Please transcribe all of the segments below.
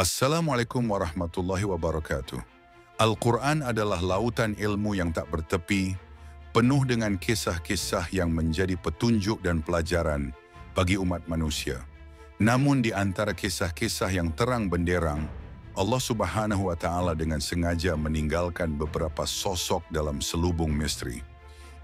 Assalamualaikum warahmatullahi wabarakatuh. Al-Quran adalah lautan ilmu yang tak bertepi, penuh dengan kisah-kisah yang menjadi petunjuk dan pelajaran bagi umat manusia. Namun di antara kisah-kisah yang terang benderang, Allah Subhanahu wa Ta'ala dengan sengaja meninggalkan beberapa sosok dalam selubung misteri.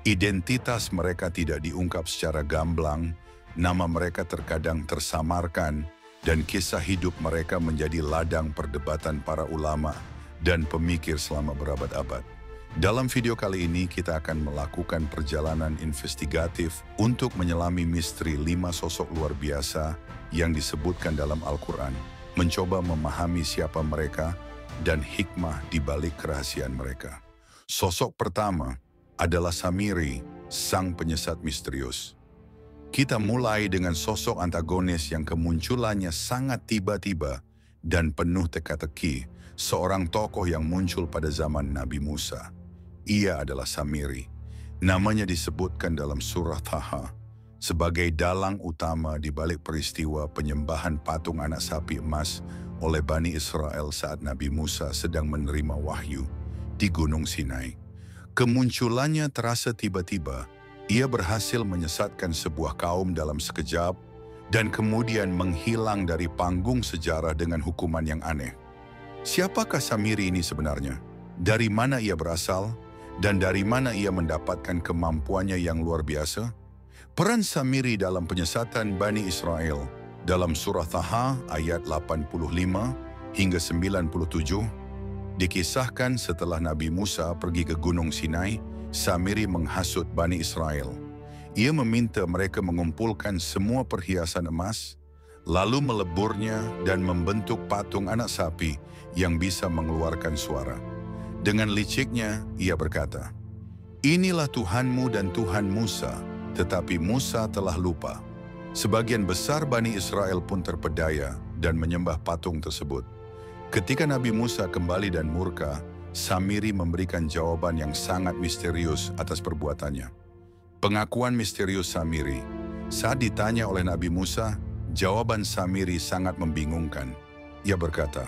Identitas mereka tidak diungkap secara gamblang, nama mereka terkadang tersamarkan, dan kisah hidup mereka menjadi ladang perdebatan para ulama dan pemikir selama berabad-abad. Dalam video kali ini kita akan melakukan perjalanan investigatif untuk menyelami misteri 5 sosok luar biasa yang disebutkan dalam Al-Quran, mencoba memahami siapa mereka dan hikmah di balik kerahasiaan mereka. Sosok pertama adalah Samiri, sang penyesat misterius. Kita mulai dengan sosok antagonis yang kemunculannya sangat tiba-tiba dan penuh teka-teki, seorang tokoh yang muncul pada zaman Nabi Musa. Ia adalah Samiri. Namanya disebutkan dalam surah Taha sebagai dalang utama di balik peristiwa penyembahan patung anak sapi emas oleh Bani Israel saat Nabi Musa sedang menerima wahyu di Gunung Sinai. Kemunculannya terasa tiba-tiba. Ia berhasil menyesatkan sebuah kaum dalam sekejap dan kemudian menghilang dari panggung sejarah dengan hukuman yang aneh. Siapakah Samiri ini sebenarnya? Dari mana ia berasal? Dan dari mana ia mendapatkan kemampuannya yang luar biasa? Peran Samiri dalam penyesatan Bani Israel dalam surah Taha ayat 85 hingga 97 dikisahkan setelah Nabi Musa pergi ke Gunung Sinai. Samiri menghasut Bani Israel. Ia meminta mereka mengumpulkan semua perhiasan emas, lalu meleburnya dan membentuk patung anak sapi yang bisa mengeluarkan suara. Dengan liciknya, ia berkata, "Inilah Tuhanmu dan Tuhan Musa," tetapi Musa telah lupa. Sebagian besar Bani Israel pun terpedaya dan menyembah patung tersebut. Ketika Nabi Musa kembali dan murka, Samiri memberikan jawaban yang sangat misterius atas perbuatannya. Pengakuan misterius Samiri. Saat ditanya oleh Nabi Musa, jawaban Samiri sangat membingungkan. Ia berkata,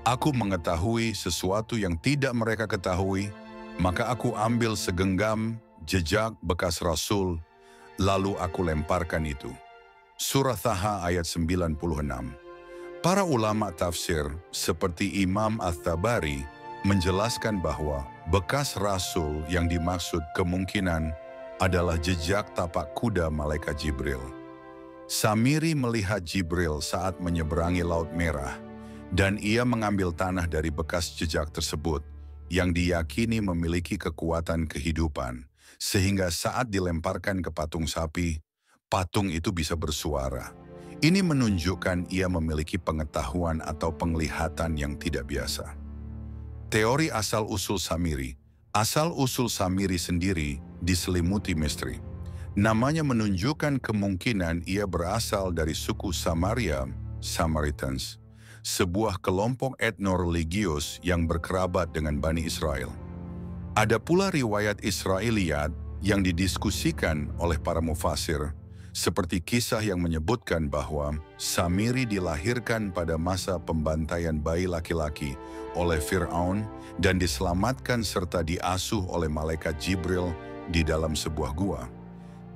"Aku mengetahui sesuatu yang tidak mereka ketahui, maka aku ambil segenggam jejak bekas Rasul, lalu aku lemparkan itu." Surah Taha ayat 96. Para ulama tafsir seperti Imam At-Tabari menjelaskan bahwa bekas rasul yang dimaksud kemungkinan adalah jejak tapak kuda malaikat Jibril. Samiri melihat Jibril saat menyeberangi Laut Merah, dan ia mengambil tanah dari bekas jejak tersebut yang diyakini memiliki kekuatan kehidupan, sehingga saat dilemparkan ke patung sapi, patung itu bisa bersuara. Ini menunjukkan ia memiliki pengetahuan atau penglihatan yang tidak biasa. Teori asal-usul Samiri. Asal-usul Samiri sendiri diselimuti misteri. Namanya menunjukkan kemungkinan ia berasal dari suku Samaria, Samaritans, sebuah kelompok etno-religius yang berkerabat dengan Bani Israel. Ada pula riwayat Israiliyat yang didiskusikan oleh para mufasir, seperti kisah yang menyebutkan bahwa Samiri dilahirkan pada masa pembantaian bayi laki-laki oleh Fir'aun dan diselamatkan serta diasuh oleh malaikat Jibril di dalam sebuah gua.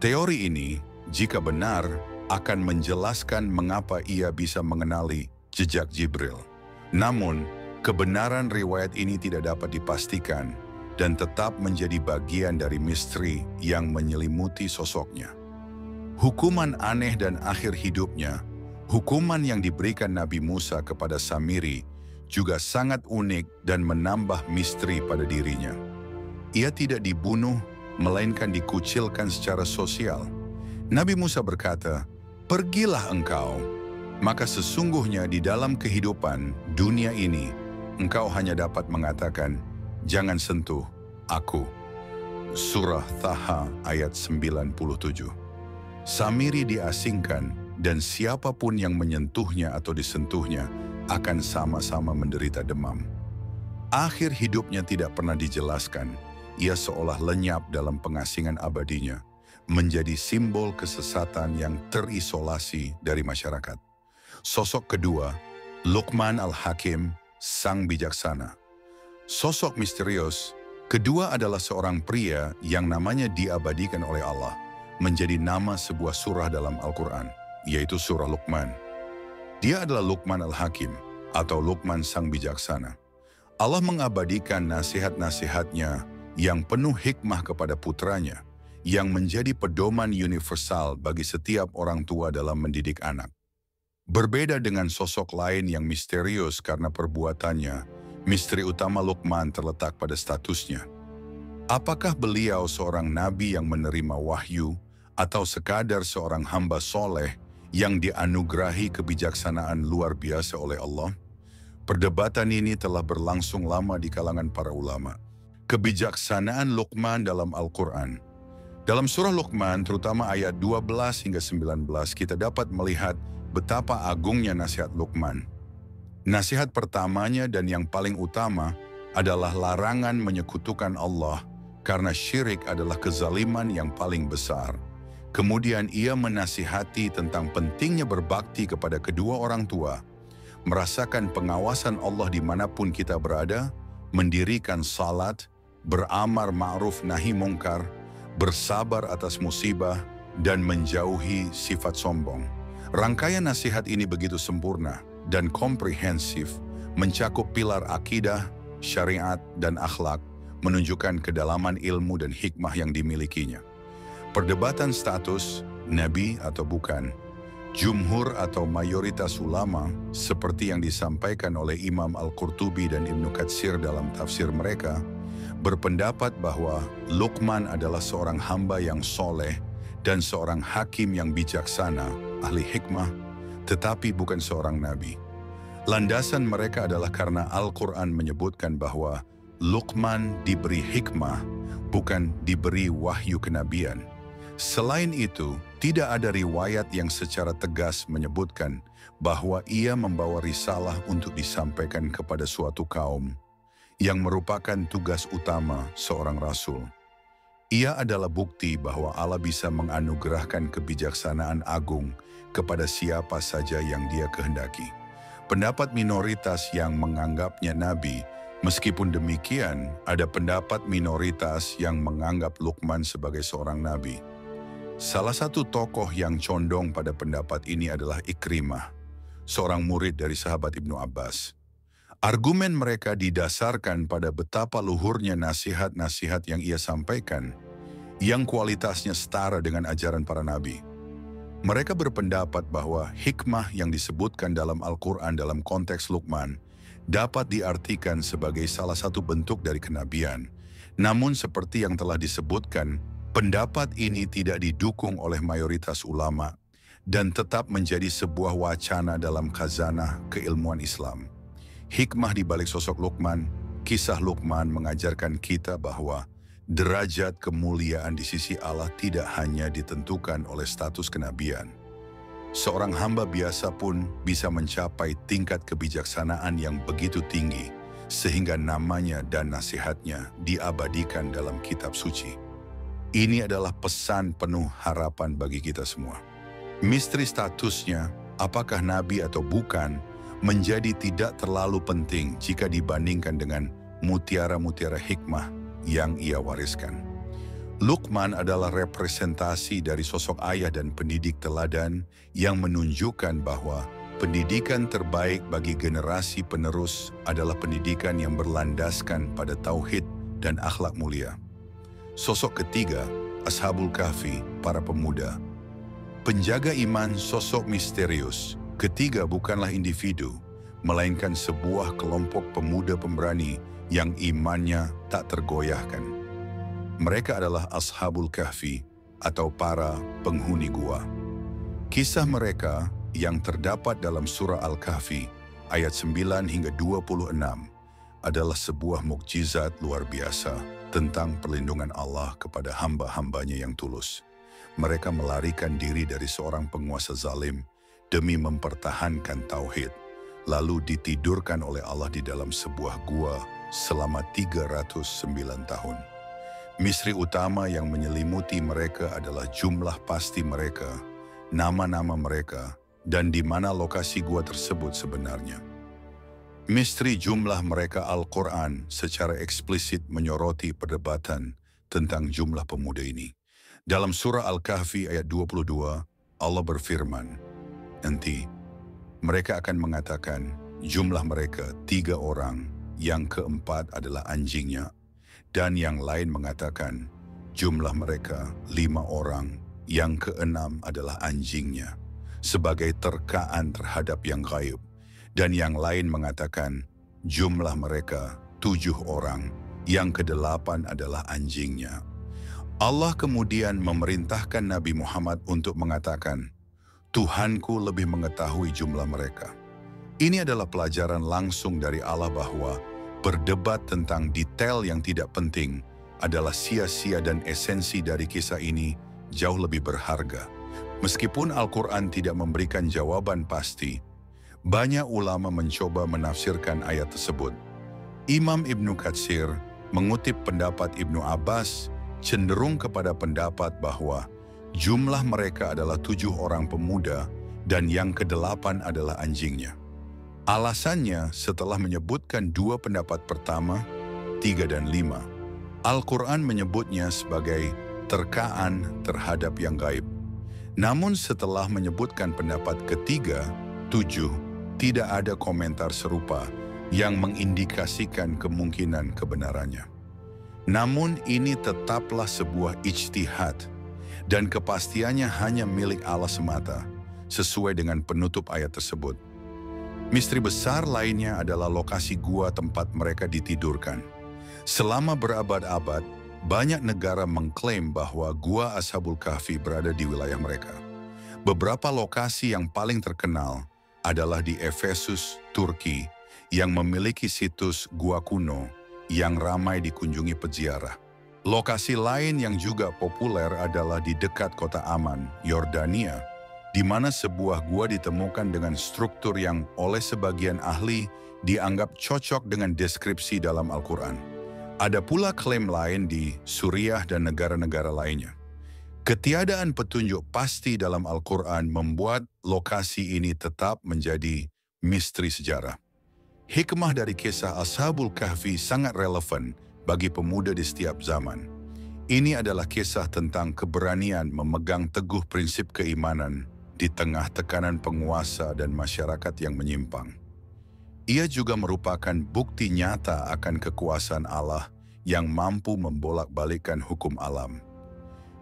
Teori ini, jika benar, akan menjelaskan mengapa ia bisa mengenali jejak Jibril. Namun, kebenaran riwayat ini tidak dapat dipastikan dan tetap menjadi bagian dari misteri yang menyelimuti sosoknya. Hukuman aneh dan akhir hidupnya, hukuman yang diberikan Nabi Musa kepada Samiri juga sangat unik dan menambah misteri pada dirinya. Ia tidak dibunuh, melainkan dikucilkan secara sosial. Nabi Musa berkata, "Pergilah engkau, maka sesungguhnya di dalam kehidupan dunia ini, engkau hanya dapat mengatakan, 'Jangan sentuh aku.'" Surah Taha ayat 97. Samiri diasingkan dan siapapun yang menyentuhnya atau disentuhnya akan sama-sama menderita demam. Akhir hidupnya tidak pernah dijelaskan. Ia seolah lenyap dalam pengasingan abadinya, menjadi simbol kesesatan yang terisolasi dari masyarakat. Sosok kedua Luqman Al-Hakim, sang bijaksana. Sosok misterius kedua adalah seorang pria yang namanya diabadikan oleh Allah menjadi nama sebuah surah dalam Al-Quran, yaitu surah Luqman. Dia adalah Luqman Al-Hakim atau Luqman sang bijaksana. Allah mengabadikan nasihat-nasihatnya yang penuh hikmah kepada putranya, yang menjadi pedoman universal bagi setiap orang tua dalam mendidik anak. Berbeda dengan sosok lain yang misterius karena perbuatannya, misteri utama Luqman terletak pada statusnya. Apakah beliau seorang nabi yang menerima wahyu atau sekadar seorang hamba soleh yang dianugerahi kebijaksanaan luar biasa oleh Allah? Perdebatan ini telah berlangsung lama di kalangan para ulama. Kebijaksanaan Luqman dalam Al-Quran. Dalam surah Luqman, terutama ayat 12 hingga 19, kita dapat melihat betapa agungnya nasihat Luqman. Nasihat pertamanya dan yang paling utama adalah larangan menyekutukan Allah karena syirik adalah kezaliman yang paling besar. Kemudian ia menasihati tentang pentingnya berbakti kepada kedua orang tua, merasakan pengawasan Allah dimanapun kita berada, mendirikan salat, beramar ma'ruf nahi mungkar, bersabar atas musibah, dan menjauhi sifat sombong. Rangkaian nasihat ini begitu sempurna dan komprehensif, mencakup pilar akidah, syariat, dan akhlak, menunjukkan kedalaman ilmu dan hikmah yang dimilikinya. Perdebatan status, nabi atau bukan, jumhur atau mayoritas ulama, seperti yang disampaikan oleh Imam Al-Qurtubi dan Ibnu Katsir dalam tafsir mereka, berpendapat bahwa Luqman adalah seorang hamba yang soleh dan seorang hakim yang bijaksana, ahli hikmah, tetapi bukan seorang nabi. Landasan mereka adalah karena Al-Quran menyebutkan bahwa Luqman diberi hikmah, bukan diberi wahyu kenabian. Selain itu, tidak ada riwayat yang secara tegas menyebutkan bahwa ia membawa risalah untuk disampaikan kepada suatu kaum, yang merupakan tugas utama seorang rasul. Ia adalah bukti bahwa Allah bisa menganugerahkan kebijaksanaan agung kepada siapa saja yang Dia kehendaki. Pendapat minoritas yang menganggapnya nabi, meskipun demikian ada pendapat minoritas yang menganggap Luqman sebagai seorang nabi. Salah satu tokoh yang condong pada pendapat ini adalah Ikrimah, seorang murid dari sahabat Ibnu Abbas. Argumen mereka didasarkan pada betapa luhurnya nasihat-nasihat yang ia sampaikan, yang kualitasnya setara dengan ajaran para nabi. Mereka berpendapat bahwa hikmah yang disebutkan dalam Al-Quran dalam konteks Luqman dapat diartikan sebagai salah satu bentuk dari kenabian. Namun seperti yang telah disebutkan, pendapat ini tidak didukung oleh mayoritas ulama dan tetap menjadi sebuah wacana dalam khazanah keilmuan Islam. Hikmah di balik sosok Luqman, kisah Luqman mengajarkan kita bahwa derajat kemuliaan di sisi Allah tidak hanya ditentukan oleh status kenabian. Seorang hamba biasa pun bisa mencapai tingkat kebijaksanaan yang begitu tinggi, sehingga namanya dan nasihatnya diabadikan dalam kitab suci. Ini adalah pesan penuh harapan bagi kita semua. Misteri statusnya, apakah nabi atau bukan, menjadi tidak terlalu penting jika dibandingkan dengan mutiara-mutiara hikmah yang ia wariskan. Luqman adalah representasi dari sosok ayah dan pendidik teladan yang menunjukkan bahwa pendidikan terbaik bagi generasi penerus adalah pendidikan yang berlandaskan pada tauhid dan akhlak mulia. Sosok ketiga, Ashabul Kahfi, para pemuda. Penjaga iman sosok misterius. Ketiga bukanlah individu, melainkan sebuah kelompok pemuda pemberani yang imannya tak tergoyahkan. Mereka adalah Ashabul Kahfi atau para penghuni gua. Kisah mereka yang terdapat dalam surah Al-Kahfi ayat 9 hingga 26 adalah sebuah mukjizat luar biasa tentang perlindungan Allah kepada hamba-hambanya yang tulus. Mereka melarikan diri dari seorang penguasa zalim demi mempertahankan tauhid, lalu ditidurkan oleh Allah di dalam sebuah gua selama 309 tahun. Misteri utama yang menyelimuti mereka adalah jumlah pasti mereka, nama-nama mereka, dan di mana lokasi gua tersebut sebenarnya. Misteri jumlah mereka Al-Quran secara eksplisit menyoroti perdebatan tentang jumlah pemuda ini. Dalam surah Al-Kahfi ayat 22, Allah berfirman, nanti mereka akan mengatakan jumlah mereka 3 orang, yang keempat adalah anjingnya, dan yang lain mengatakan jumlah mereka 5 orang, yang keenam adalah anjingnya, sebagai terkaan terhadap yang gaib. Dan yang lain mengatakan jumlah mereka 7 orang, yang kedelapan adalah anjingnya. Allah kemudian memerintahkan Nabi Muhammad untuk mengatakan, Tuhanku lebih mengetahui jumlah mereka. Ini adalah pelajaran langsung dari Allah bahwa berdebat tentang detail yang tidak penting adalah sia-sia dan esensi dari kisah ini jauh lebih berharga. Meskipun Al-Quran tidak memberikan jawaban pasti, banyak ulama mencoba menafsirkan ayat tersebut. Imam Ibnu Katsir mengutip pendapat Ibnu Abbas cenderung kepada pendapat bahwa jumlah mereka adalah 7 orang pemuda dan yang kedelapan adalah anjingnya. Alasannya setelah menyebutkan 2 pendapat pertama, 3 dan 5, Al-Quran menyebutnya sebagai terkaan terhadap yang gaib. Namun setelah menyebutkan pendapat ketiga, 7, tidak ada komentar serupa yang mengindikasikan kemungkinan kebenarannya. Namun ini tetaplah sebuah ijtihad dan kepastiannya hanya milik Allah semata, sesuai dengan penutup ayat tersebut. Misteri besar lainnya adalah lokasi gua tempat mereka ditidurkan. Selama berabad-abad, banyak negara mengklaim bahwa gua Ashabul Kahfi berada di wilayah mereka. Beberapa lokasi yang paling terkenal adalah di Efesus, Turki, yang memiliki situs gua kuno yang ramai dikunjungi peziarah. Lokasi lain yang juga populer adalah di dekat kota Aman, Yordania, di mana sebuah gua ditemukan dengan struktur yang oleh sebagian ahli dianggap cocok dengan deskripsi dalam Al-Quran. Ada pula klaim lain di Suriah dan negara-negara lainnya. Ketiadaan petunjuk pasti dalam Al-Quran membuat lokasi ini tetap menjadi misteri sejarah. Hikmah dari kisah Ashabul Kahfi sangat relevan bagi pemuda di setiap zaman. Ini adalah kisah tentang keberanian memegang teguh prinsip keimanan di tengah tekanan penguasa dan masyarakat yang menyimpang. Ia juga merupakan bukti nyata akan kekuasaan Allah yang mampu membolak-balikkan hukum alam.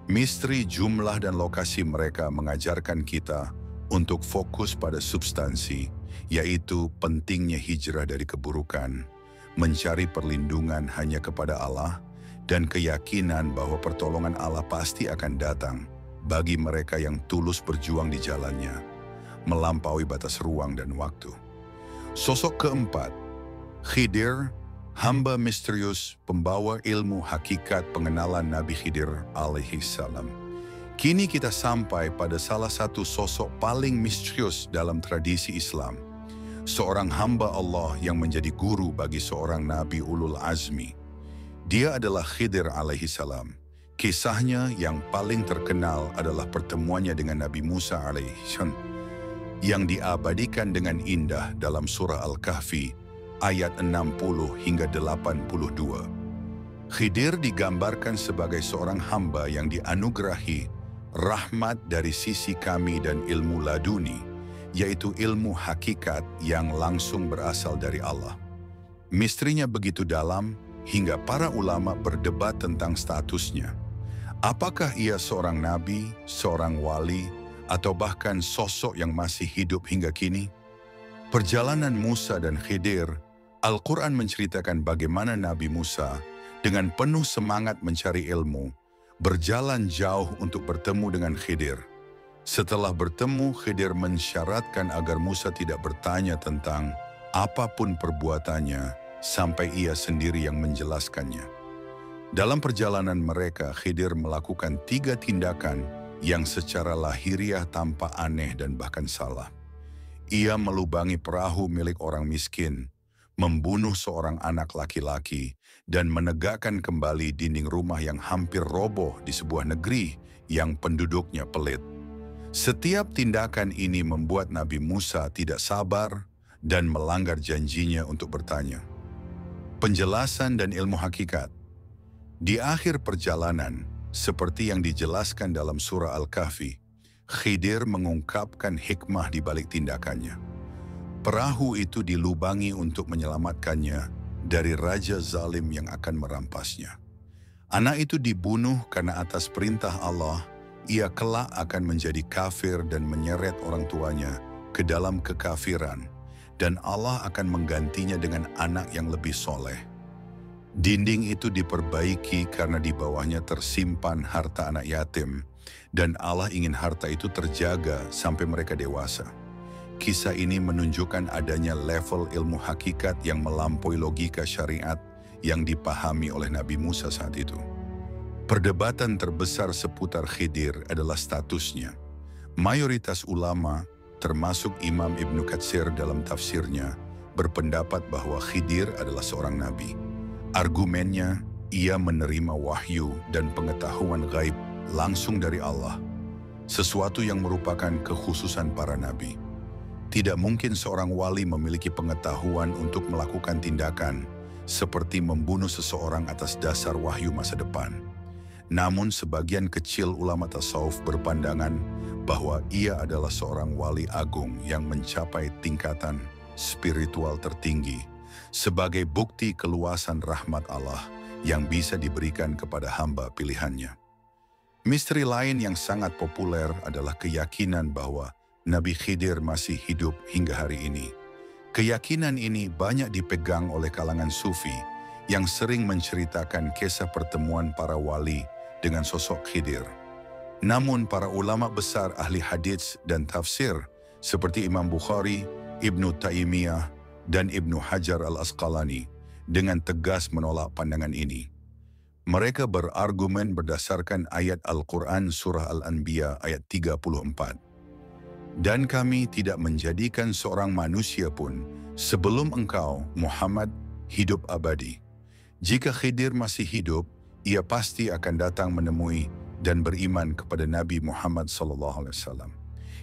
Misteri jumlah dan lokasi mereka mengajarkan kita untuk fokus pada substansi, yaitu pentingnya hijrah dari keburukan, mencari perlindungan hanya kepada Allah, dan keyakinan bahwa pertolongan Allah pasti akan datang bagi mereka yang tulus berjuang di jalannya, melampaui batas ruang dan waktu. Sosok keempat, Khidir, hamba misterius pembawa ilmu hakikat pengenalan Nabi Khidir alaihissalam. Kini kita sampai pada salah satu sosok paling misterius dalam tradisi Islam. Seorang hamba Allah yang menjadi guru bagi seorang Nabi Ulul Azmi. Dia adalah Khidir alaihissalam. Kisahnya yang paling terkenal adalah pertemuannya dengan Nabi Musa alaihissalam, yang diabadikan dengan indah dalam surah Al-Kahfi ayat 60 hingga 82. Khidir digambarkan sebagai seorang hamba yang dianugerahi rahmat dari sisi kami dan ilmu laduni, yaitu ilmu hakikat yang langsung berasal dari Allah. Misterinya begitu dalam hingga para ulama berdebat tentang statusnya. Apakah ia seorang nabi, seorang wali, atau bahkan sosok yang masih hidup hingga kini? Perjalanan Musa dan Khidir, Al-Quran menceritakan bagaimana Nabi Musa dengan penuh semangat mencari ilmu, berjalan jauh untuk bertemu dengan Khidir. Setelah bertemu, Khidir mensyaratkan agar Musa tidak bertanya tentang apapun perbuatannya sampai ia sendiri yang menjelaskannya. Dalam perjalanan mereka, Khidir melakukan 3 tindakan yang secara lahiriah tampak aneh dan bahkan salah. Ia melubangi perahu milik orang miskin, membunuh seorang anak laki-laki, dan menegakkan kembali dinding rumah yang hampir roboh di sebuah negeri yang penduduknya pelit. Setiap tindakan ini membuat Nabi Musa tidak sabar dan melanggar janjinya untuk bertanya. Penjelasan dan ilmu hakikat. Di akhir perjalanan, seperti yang dijelaskan dalam surah Al-Kahfi, Khidir mengungkapkan hikmah di balik tindakannya. Perahu itu dilubangi untuk menyelamatkannya dari raja zalim yang akan merampasnya. Anak itu dibunuh karena atas perintah Allah, ia kelak akan menjadi kafir dan menyeret orang tuanya ke dalam kekafiran, dan Allah akan menggantinya dengan anak yang lebih soleh. Dinding itu diperbaiki karena di bawahnya tersimpan harta anak yatim, dan Allah ingin harta itu terjaga sampai mereka dewasa. Kisah ini menunjukkan adanya level ilmu hakikat yang melampaui logika syariat yang dipahami oleh Nabi Musa saat itu. Perdebatan terbesar seputar Khidir adalah statusnya. Mayoritas ulama, termasuk Imam Ibnu Katsir dalam tafsirnya, berpendapat bahwa Khidir adalah seorang nabi. Argumennya, ia menerima wahyu dan pengetahuan gaib langsung dari Allah, sesuatu yang merupakan kekhususan para nabi. Tidak mungkin seorang wali memiliki pengetahuan untuk melakukan tindakan seperti membunuh seseorang atas dasar wahyu masa depan. Namun sebagian kecil ulama tasawuf berpandangan bahwa ia adalah seorang wali agung yang mencapai tingkatan spiritual tertinggi sebagai bukti keluasan rahmat Allah yang bisa diberikan kepada hamba pilihannya. Misteri lain yang sangat populer adalah keyakinan bahwa Nabi Khidir masih hidup hingga hari ini. Keyakinan ini banyak dipegang oleh kalangan sufi yang sering menceritakan kisah pertemuan para wali dengan sosok Khidir. Namun para ulama besar ahli hadits dan tafsir seperti Imam Bukhari, Ibnu Taimiyah, dan Ibnu Hajar al-Asqalani dengan tegas menolak pandangan ini. Mereka berargumen berdasarkan ayat Al-Quran surah Al-Anbiya ayat 34. Dan kami tidak menjadikan seorang manusia pun sebelum engkau, Muhammad, hidup abadi. Jika Khidir masih hidup, ia pasti akan datang menemui dan beriman kepada Nabi Muhammad SAW.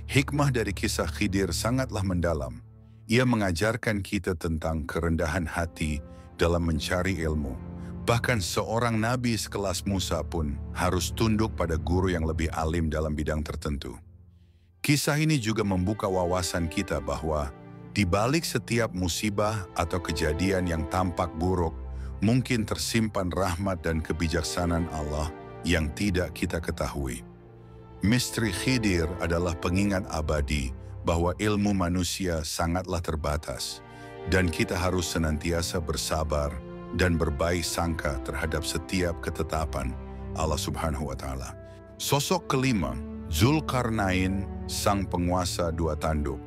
Hikmah dari kisah Khidir sangatlah mendalam. Ia mengajarkan kita tentang kerendahan hati dalam mencari ilmu. Bahkan seorang nabi sekelas Musa pun harus tunduk pada guru yang lebih alim dalam bidang tertentu. Kisah ini juga membuka wawasan kita bahwa di balik setiap musibah atau kejadian yang tampak buruk, mungkin tersimpan rahmat dan kebijaksanaan Allah yang tidak kita ketahui. Misteri Khidir adalah pengingat abadi bahwa ilmu manusia sangatlah terbatas, dan kita harus senantiasa bersabar dan berbaik sangka terhadap setiap ketetapan Allah Subhanahu wa Ta'ala. Sosok kelima, Zulkarnain, sang penguasa dua tanduk.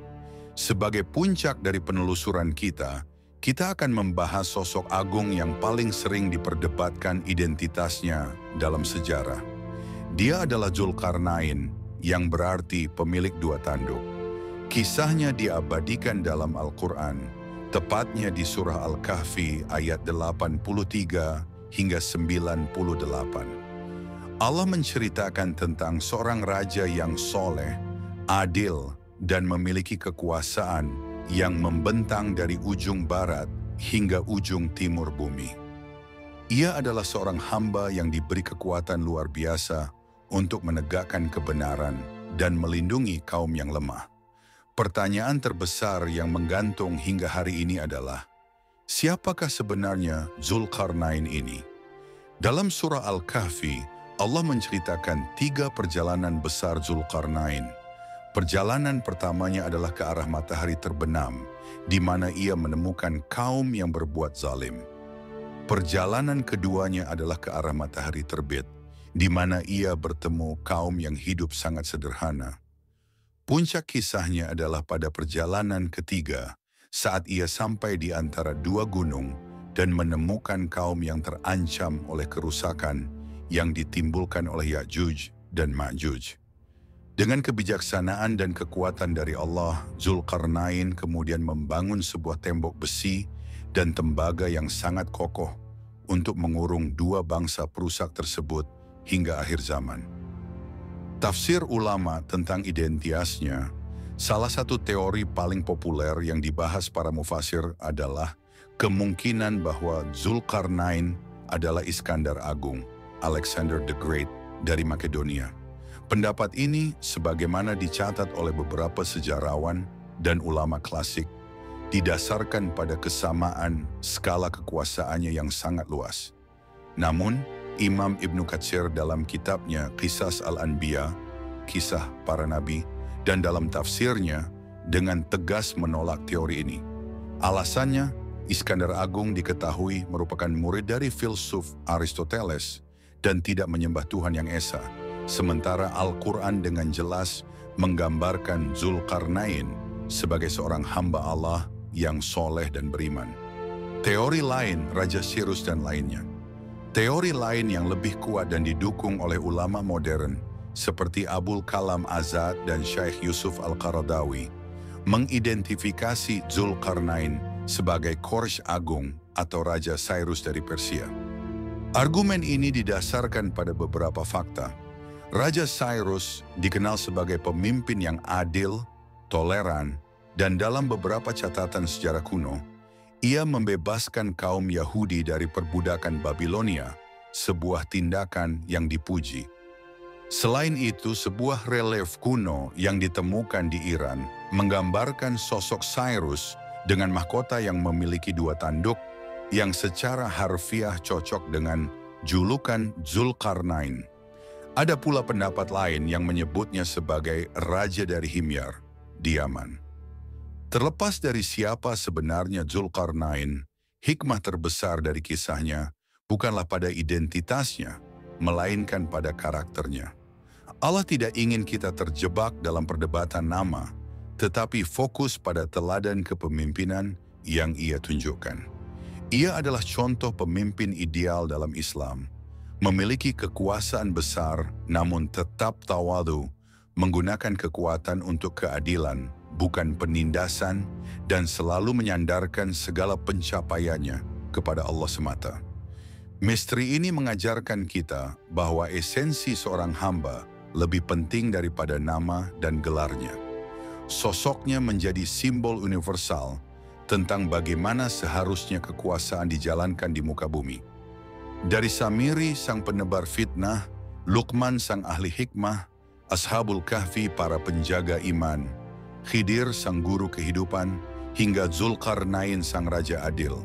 Sebagai puncak dari penelusuran kita akan membahas sosok agung yang paling sering diperdebatkan identitasnya dalam sejarah. Dia adalah Zulkarnain, yang berarti pemilik dua tanduk. Kisahnya diabadikan dalam Al-Quran, tepatnya di surah Al-Kahfi ayat 83 hingga 98. Allah menceritakan tentang seorang raja yang soleh, adil, dan memiliki kekuasaan yang membentang dari ujung barat hingga ujung timur bumi. Ia adalah seorang hamba yang diberi kekuatan luar biasa untuk menegakkan kebenaran dan melindungi kaum yang lemah. Pertanyaan terbesar yang menggantung hingga hari ini adalah, siapakah sebenarnya Zulkarnain ini? Dalam surah Al-Kahfi, Allah menceritakan 3 perjalanan besar Zulkarnain. Perjalanan pertamanya adalah ke arah matahari terbenam, di mana ia menemukan kaum yang berbuat zalim. Perjalanan keduanya adalah ke arah matahari terbit, di mana ia bertemu kaum yang hidup sangat sederhana. Puncak kisahnya adalah pada perjalanan ketiga, saat ia sampai di antara 2 gunung dan menemukan kaum yang terancam oleh kerusakan yang ditimbulkan oleh Ya'juj dan Ma'juj. Dengan kebijaksanaan dan kekuatan dari Allah, Zulkarnain kemudian membangun sebuah tembok besi dan tembaga yang sangat kokoh untuk mengurung 2 bangsa perusak tersebut hingga akhir zaman. Tafsir ulama tentang identitasnya, Salah satu teori paling populer yang dibahas para mufasir adalah kemungkinan bahwa Zulkarnain adalah Iskandar Agung, Alexander the Great dari Makedonia. Pendapat ini, sebagaimana dicatat oleh beberapa sejarawan dan ulama klasik, didasarkan pada kesamaan skala kekuasaannya yang sangat luas. Namun, Imam Ibnu Katsir dalam kitabnya Qisas Al-Anbiya, Kisah Para Nabi, dan dalam tafsirnya dengan tegas menolak teori ini. Alasannya, Iskandar Agung diketahui merupakan murid dari filsuf Aristoteles dan tidak menyembah Tuhan yang esa, sementara Al-Quran dengan jelas menggambarkan Zulkarnain sebagai seorang hamba Allah yang soleh dan beriman. Teori lain, Raja Cyrus dan lainnya. Teori lain yang lebih kuat dan didukung oleh ulama modern seperti Abul Kalam Azad dan Syekh Yusuf Al-Qaradawi mengidentifikasi Zulkarnain sebagai Quraisy Agung atau Raja Cyrus dari Persia. Argumen ini didasarkan pada beberapa fakta. Raja Cyrus dikenal sebagai pemimpin yang adil, toleran, dan dalam beberapa catatan sejarah kuno, ia membebaskan kaum Yahudi dari perbudakan Babilonia, sebuah tindakan yang dipuji. Selain itu, sebuah relief kuno yang ditemukan di Iran menggambarkan sosok Cyrus dengan mahkota yang memiliki dua tanduk yang secara harfiah cocok dengan julukan Zulkarnain. Ada pula pendapat lain yang menyebutnya sebagai Raja dari Himyar, di Yaman. Terlepas dari siapa sebenarnya Zulkarnain, hikmah terbesar dari kisahnya bukanlah pada identitasnya, melainkan pada karakternya. Allah tidak ingin kita terjebak dalam perdebatan nama, tetapi fokus pada teladan kepemimpinan yang ia tunjukkan. Ia adalah contoh pemimpin ideal dalam Islam, memiliki kekuasaan besar namun tetap tawadu, menggunakan kekuatan untuk keadilan, bukan penindasan, dan selalu menyandarkan segala pencapaiannya kepada Allah semata. Misteri ini mengajarkan kita bahwa esensi seorang hamba lebih penting daripada nama dan gelarnya. Sosoknya menjadi simbol universal tentang bagaimana seharusnya kekuasaan dijalankan di muka bumi. Dari Samiri sang penebar fitnah, Luqman sang ahli hikmah, Ashabul Kahfi para penjaga iman, Khidir sang guru kehidupan, hingga Zulkarnain sang raja adil.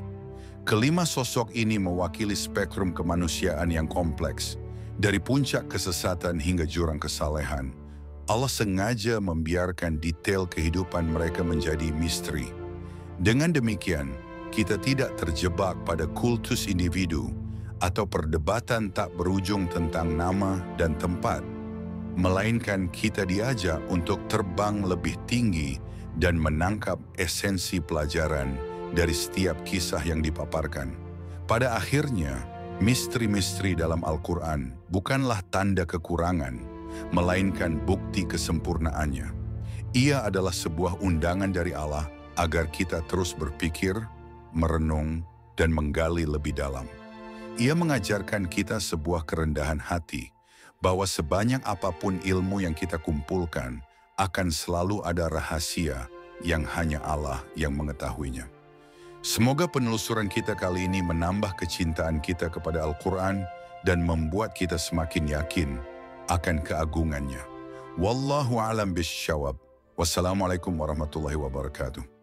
Kelima sosok ini mewakili spektrum kemanusiaan yang kompleks, dari puncak kesesatan hingga jurang kesalehan. Allah sengaja membiarkan detail kehidupan mereka menjadi misteri. Dengan demikian, kita tidak terjebak pada kultus individu atau perdebatan tak berujung tentang nama dan tempat, melainkan kita diajak untuk terbang lebih tinggi dan menangkap esensi pelajaran dari setiap kisah yang dipaparkan. Pada akhirnya, misteri-misteri dalam Al-Quran bukanlah tanda kekurangan, melainkan bukti kesempurnaannya. Ia adalah sebuah undangan dari Allah agar kita terus berpikir, merenung, dan menggali lebih dalam. Ia mengajarkan kita sebuah kerendahan hati, bahwa sebanyak apapun ilmu yang kita kumpulkan, akan selalu ada rahasia yang hanya Allah yang mengetahuinya. Semoga penelusuran kita kali ini menambah kecintaan kita kepada Al-Quran dan membuat kita semakin yakin akan keagungannya. Wallahu a'lam bisyawab. Wassalamualaikum warahmatullahi wabarakatuh.